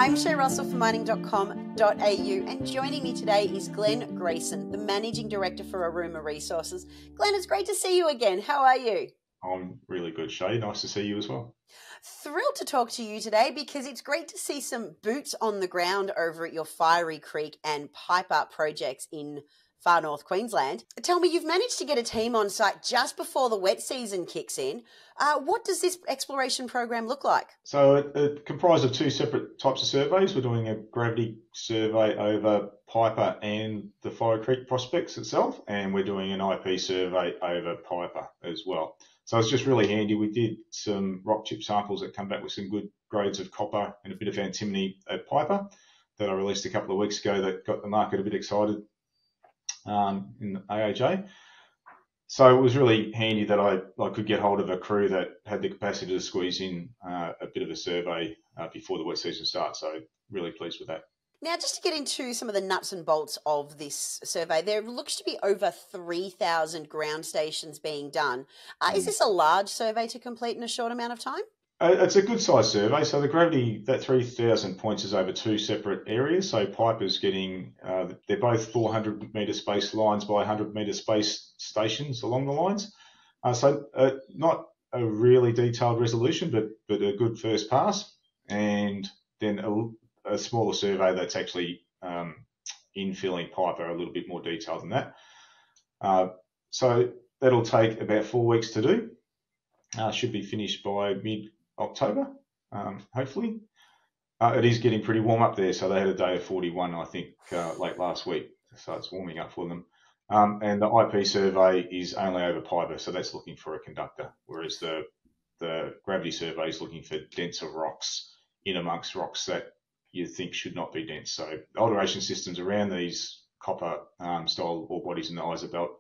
I'm Shae Russell from mining.com.au, and joining me today is Glenn Grayson, the Managing Director for Aruma Resources. Glenn, it's great to see you again. How are you? I'm really good, Shae. Nice to see you as well. Thrilled to talk to you today because it's great to see some boots on the ground over at your Fiery Creek and Pipe Up projects in far north Queensland. Tell me, you've managed to get a team on site just before the wet season kicks in. What does this exploration program look like? So it comprised of two separate types of surveys. We're doing a gravity survey over Piper and the Fiery Creek prospects itself, and we're doing an IP survey over Piper as well. So it's just really handy. We did some rock chip samples that come back with some good grades of copper and a bit of antimony at Piper that I released a couple of weeks ago that got the market a bit excited in the AHA. So it was really handy that I could get hold of a crew that had the capacity to squeeze in a bit of a survey before the wet season starts. So really pleased with that. Now, just to get into some of the nuts and bolts of this survey, there looks to be over 3,000 ground stations being done. Is this a large survey to complete in a short amount of time? It's a good sized survey. So the gravity, that 3,000 points is over two separate areas. So Piper's getting, they're both 400 metre space lines by 100 metre space stations along the lines. So not a really detailed resolution, but a good first pass. And then a smaller survey that's actually infilling Piper, a little bit more detailed than that. So that'll take about 4 weeks to do. Should be finished by mid-October, hopefully. It is getting pretty warm up there, so they had a day of 41, I think, late last week, so it's warming up for them. And the IP survey is only over Piper, so that's looking for a conductor, whereas the gravity survey is looking for denser rocks in amongst rocks that you think should not be dense. So the alteration systems around these copper style ore bodies in the Isa belt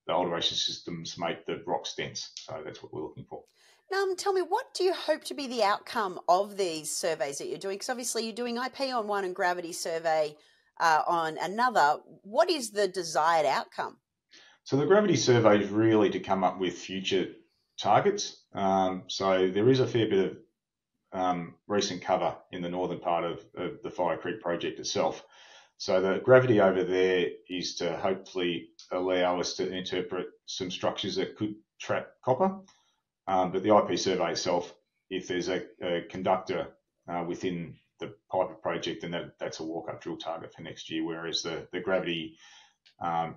the alteration systems make the rocks dense. So that's what we're looking for. Now, tell me, what do you hope to be the outcome of these surveys that you're doing? Because obviously you're doing IP on one and gravity survey on another. What is the desired outcome? So the gravity survey is really to come up with future targets. So there is a fair bit of recent cover in the northern part of the Fiery Creek project itself. So the gravity over there is to hopefully allow us to interpret some structures that could trap copper. But the IP survey itself, if there's a conductor within the Piper project, then that's a walk-up drill target for next year, whereas the gravity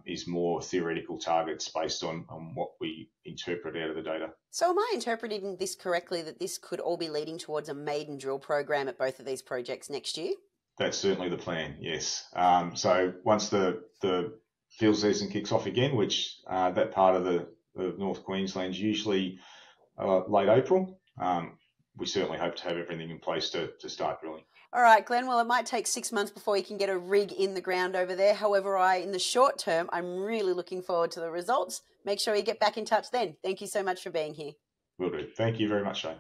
is more theoretical targets based on what we interpret out of the data. So am I interpreting this correctly, that this could all be leading towards a maiden drill program at both of these projects next year? That's certainly the plan, yes. So once the field season kicks off again, which that part of the North Queensland's usually late April, we certainly hope to have everything in place to start drilling. All right, Glenn, well, it might take 6 months before you can get a rig in the ground over there. However, in the short term, I'm really looking forward to the results. Make sure you get back in touch then. Thank you so much for being here. Will do. Thank you very much, Shae.